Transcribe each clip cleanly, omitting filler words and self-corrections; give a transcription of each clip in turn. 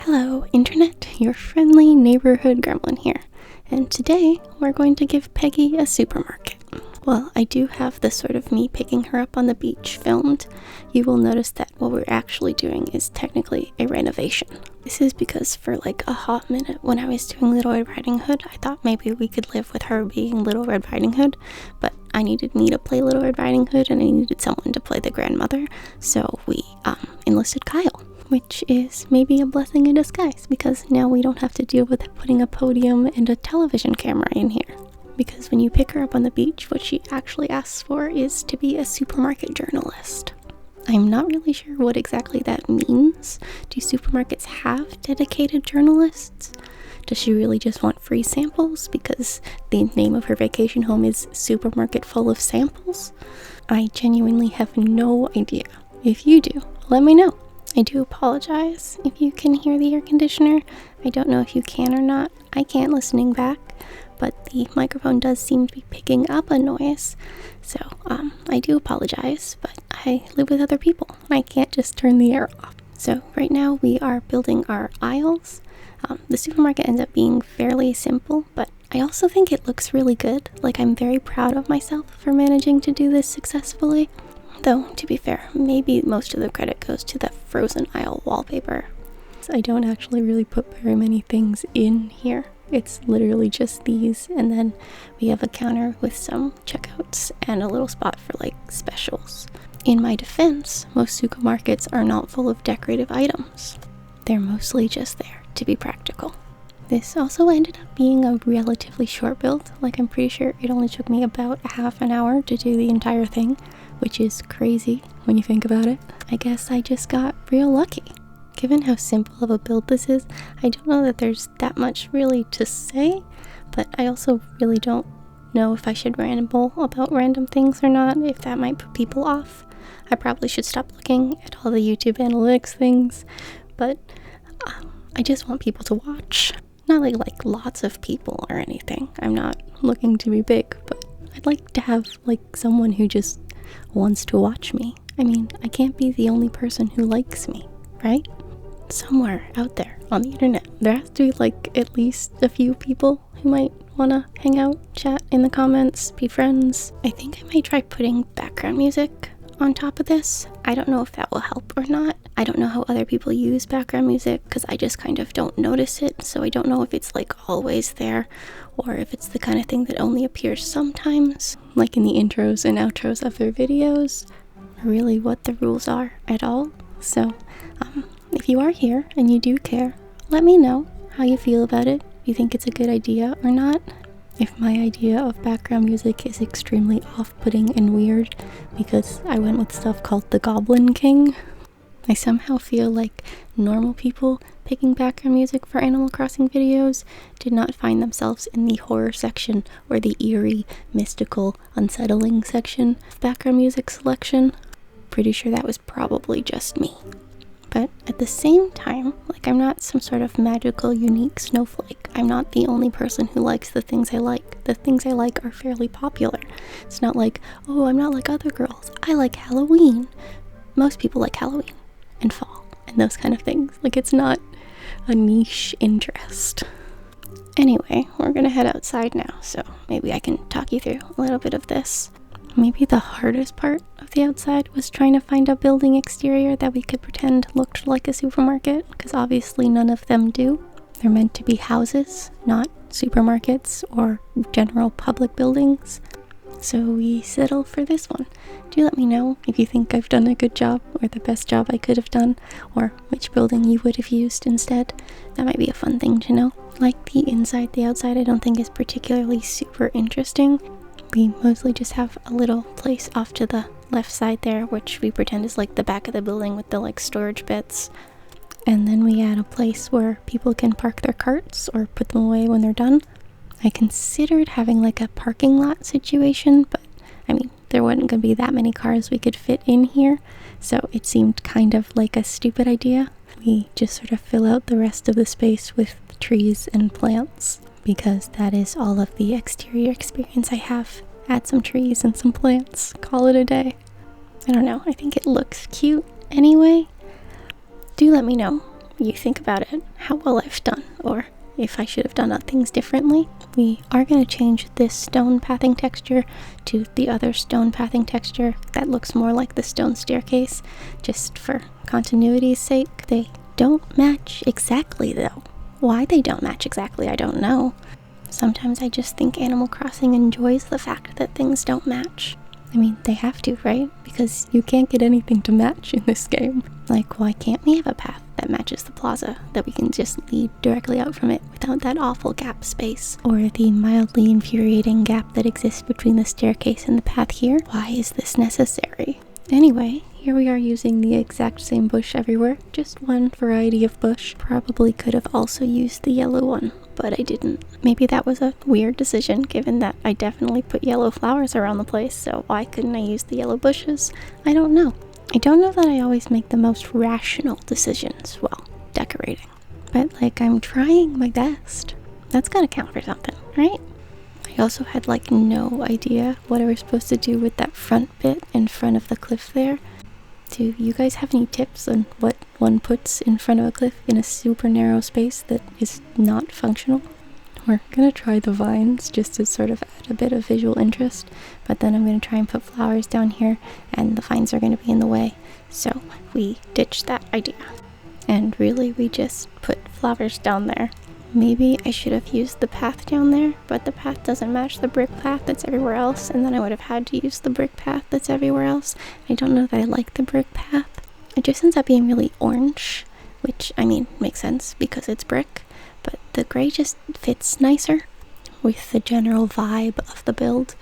Hello Internet, your friendly neighborhood gremlin here, and today we're going to give Peggy a supermarket. Well, I do have this sort of me picking her up on the beach filmed. You will notice that what we're actually doing is technically a renovation. This is because for like a hot minute when I was doing Little Red Riding Hood, I thought maybe we could live with her being Little Red Riding Hood, but I needed me to play Little Red Riding Hood and I needed someone to play the grandmother, so we enlisted Kyle. Which is maybe a blessing in disguise, because now we don't have to deal with putting a podium and a television camera in here. Because when you pick her up on the beach, what she actually asks for is to be a supermarket journalist. I'm not really sure what exactly that means. Do supermarkets have dedicated journalists? Does she really just want free samples because the name of her vacation home is Supermarket Full of Samples? I genuinely have no idea. If you do, let me know. I do apologize if you can hear the air conditioner. I don't know if you can or not. I can't listening back, but the microphone does seem to be picking up a noise. So, I do apologize, but I live with other people. I can't just turn the air off. So right now we are building our aisles. The supermarket ends up being fairly simple, but I also think it looks really good. Like, I'm very proud of myself for managing to do this successfully. Though, to be fair, maybe most of the credit goes to the frozen aisle wallpaper. I don't actually really put very many things in here. It's literally just these, and then we have a counter with some checkouts and a little spot for like specials. In my defense, most supermarkets are not full of decorative items. They're mostly just there to be practical. This also ended up being a relatively short build. Like, I'm pretty sure it only took me about a half an hour to do the entire thing, which is crazy when you think about it. I guess I just got real lucky. Given how simple of a build this is, I don't know that there's that much really to say, but I also really don't know if I should ramble about random things or not, if that might put people off. I probably should stop looking at all the YouTube analytics things, but I just want people to watch. Not like lots of people or anything. I'm not looking to be big, but I'd like to have like someone who just wants to watch me. I mean, I can't be the only person who likes me, right? Somewhere out there on the internet, there has to be like at least a few people who might want to hang out, chat in the comments, be friends. I think I might try putting background music on top of this. I don't know if that will help or not. I don't know how other people use background music because I just kind of don't notice it, so I don't know if it's like always there or if it's the kind of thing that only appears sometimes, like in the intros and outros of their videos, or really what the rules are at all. So if you are here and you do care, let me know how you feel about it, if you think it's a good idea or not. If my idea of background music is extremely off-putting and weird because I went with stuff called the Goblin King, I somehow feel like normal people picking background music for Animal Crossing videos did not find themselves in the horror section or the eerie, mystical, unsettling section of background music selection. Pretty sure that was probably just me. But at the same time, like, I'm not some sort of magical, unique snowflake. I'm not the only person who likes the things I like. The things I like are fairly popular. It's not like, oh, I'm not like other girls. I like Halloween. Most people like Halloween and fall and those kind of things. Like, it's not a niche interest. Anyway, we're gonna head outside now, so maybe I can talk you through a little bit of this. Maybe the hardest part of the outside was trying to find a building exterior that we could pretend looked like a supermarket, because obviously none of them do. They're meant to be houses, not supermarkets or general public buildings. So we settle for this one. Do let me know if you think I've done a good job or the best job I could have done, or which building you would have used instead. That might be a fun thing to know. Like the inside, the outside I don't think is particularly super interesting. We mostly just have a little place off to the left side there, which we pretend is like the back of the building with the like storage bits. And then we add a place where people can park their carts or put them away when they're done. I considered having like a parking lot situation, but I mean, there wasn't going to be that many cars we could fit in here, so it seemed kind of like a stupid idea. We just sort of fill out the rest of the space with trees and plants, because that is all of the exterior experience I have. Add some trees and some plants, call it a day. I don't know, I think it looks cute anyway. Do let me know you think about it, how well I've done, or if I should have done things differently. We are going to change this stone pathing texture to the other stone pathing texture that looks more like the stone staircase, just for continuity's sake. They don't match exactly though. Why they don't match exactly, I don't know. Sometimes I just think Animal Crossing enjoys the fact that things don't match. I mean, they have to, right? Because you can't get anything to match in this game. Like, why can't we have a path that matches the plaza, that we can just lead directly out from it without that awful gap space? Or the mildly infuriating gap that exists between the staircase and the path here? Why is this necessary? Anyway, here we are using the exact same bush everywhere, just one variety of bush. Probably could have also used the yellow one, but I didn't. Maybe that was a weird decision, given that I definitely put yellow flowers around the place, so why couldn't I use the yellow bushes? I don't know. I don't know that I always make the most rational decisions while decorating, but like, I'm trying my best. That's gotta count for something, right? I also had like no idea what I was supposed to do with that front bit in front of the cliff there. Do you guys have any tips on what one puts in front of a cliff in a super narrow space that is not functional? We're gonna try the vines just to sort of add a bit of visual interest, but then I'm gonna try and put flowers down here and the vines are gonna be in the way, so we ditched that idea. And really, we just put flowers down there. Maybe I should have used the path down there, but the path doesn't match the brick path that's everywhere else, and then I would have had to use the brick path that's everywhere else. I don't know that I like the brick path. It just ends up being really orange, which, I mean, makes sense because it's brick, but the gray just fits nicer with the general vibe of the build.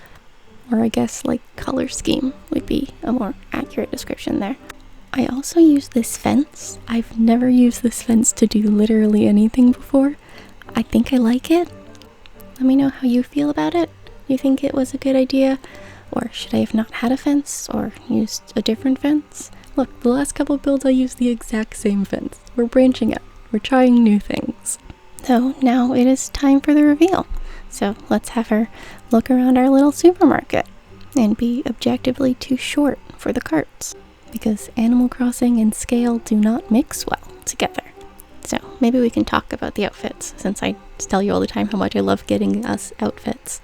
Or I guess, like, color scheme would be a more accurate description there. I also use this fence. I've never used this fence to do literally anything before. I think I like it. Let me know how you feel about it. You think it was a good idea? Or should I have not had a fence or used a different fence? Look, the last couple builds I used the exact same fence. We're branching out. We're trying new things. So now it is time for the reveal. So let's have her look around our little supermarket and be objectively too short for the carts, because Animal Crossing and scale do not mix well together. So maybe we can talk about the outfits, since I tell you all the time how much I love getting us outfits.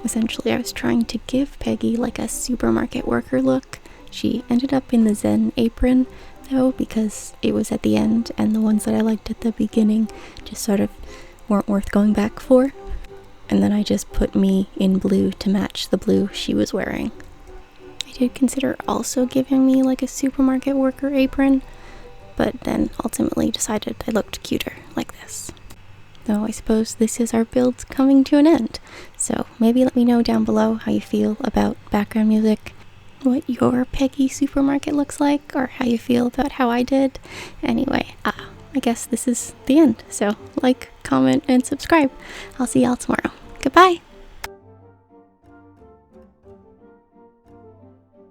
Essentially, I was trying to give Peggy like a supermarket worker look. She ended up in the Zen apron, though, because it was at the end, and the ones that I liked at the beginning just sort of weren't worth going back for. And then I just put me in blue to match the blue she was wearing. I did consider also giving me like a supermarket worker apron, but then ultimately decided I looked cuter like this. Though I suppose this is our build coming to an end, so maybe let me know down below how you feel about background music, what your Peggy supermarket looks like, or how you feel about how I did. Anyway, I guess this is the end, so like, comment, and subscribe. I'll see y'all tomorrow. Goodbye!